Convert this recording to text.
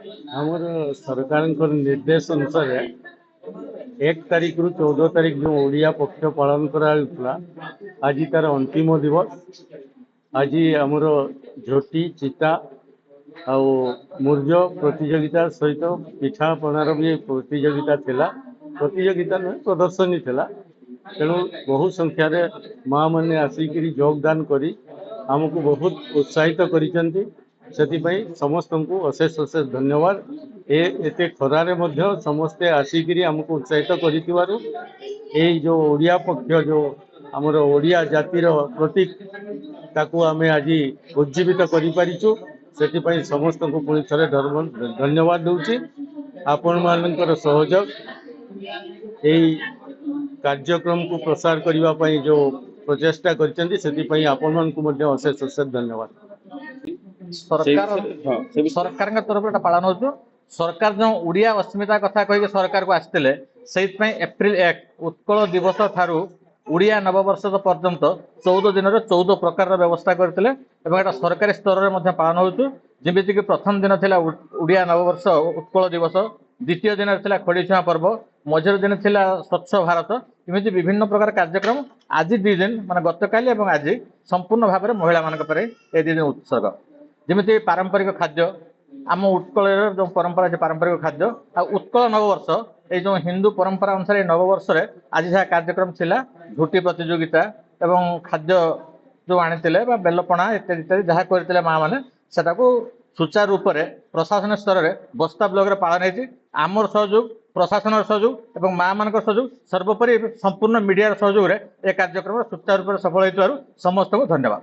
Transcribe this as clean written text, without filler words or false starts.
ଆମର ସରକାରଙ୍କ ନିର୍ଦ୍ଦେଶ ଅନୁସାରେ 1 ତାରିଖ ରୁ 14 ତାରିଖ जो ओडिया पक्ष पालन करा आज तार अंतिम दिवस। आज आमर झोटी चिता आउ मूर्ज प्रतियोगिता सहित पिठा पणार भी प्रतियोगिता थिला। प्रतियोगिता नुहे प्रदर्शनी थिला। तेणु बहु संख्यार माँ मैंने आसिक योगदान करी आमको बहुत उत्साहित करिसेंती। ସେଥିପାଇଁ ସମସ୍ତଙ୍କୁ ଅଶେଷ ଅଶେଷ ଧନ୍ୟବାଦ। ଏତେ ଖରାରେ ମଧ୍ୟ ସମସ୍ତେ ଆସିକିରି ଆମକୁ ଉତ୍ସାହିତ କରିଥିବାରୁ ଏଇ ଯୋଉ ଓଡ଼ିଆ ପକ୍ଷ ଯୋଉ ଆମର ଓଡ଼ିଆ ଜାତିର ପ୍ରତୀକ ତାକୁ ଆମେ ଆଜି ଉଜ୍ଜୀବିତ କରିପାରିଛୁ। ସେଥିପାଇଁ ସମସ୍ତଙ୍କୁ ପୁଣି ଥରେ ଧନ୍ୟବାଦ ଦେଉଛି। ଆପଣମାନଙ୍କର ସହଯୋଗ ଏଇ କାର୍ଯ୍ୟକ୍ରମକୁ ପ୍ରସାର କରିବା ପାଇଁ ଯୋଉ ପ୍ରଚେଷ୍ଟା କରିଛନ୍ତି ସେଥିପାଇଁ ଆପଣମାନଙ୍କୁ ମଧ୍ୟ ଅଶେଷ ଅଶେଷ ଧନ୍ୟବାଦ। सरकार तरफ पालन हो सरकार जो उड़िया अस्मिता कथा कह सरकार को आसते से एप्रिल 1 उत्कल दिवस ठारू उड़िया नववर्ष पर्यंत 14 दिन 14 प्रकार व्यवस्था करते सरकारी स्तर में पालन होमती प्रथम दिन थिला उड़िया नववर्ष उत्कल दिवस, द्वितीय दिन थिला खोड़ीछुआ पर्व, मझिर दिन थिला स्वच्छ भारत। एमती विभिन्न प्रकार कार्यक्रम आज 2 दिन मान गतकाली और आज संपूर्ण भाव में महिला मान 2 दिन उत्सर्ग जमी पारंपरिक खाद्य आम उत्कल जो परंपरा है पारंपरिक खाद्य आ उत्कल नववर्ष ये जो हिंदू परंपरा अनुसार नववर्ष आज जहाँ कार्यक्रम थिला झुटी प्रतियोगिता एवं खाद्य जो आनी बेलपणा इत्यादि इत्यादि जहाँ करते माँ मैंने सुचारू रूप से प्रशासन स्तर में बस्ता ब्लॉक रे पालन होती। आमर सहयोग प्रशासन सहयोग और माँ मान सहयोग सर्वोपरि संपूर्ण मीडिया सहयोग ए कार्यक्रम सुचारू रूप से सफल हो समस्त को धन्यवाद।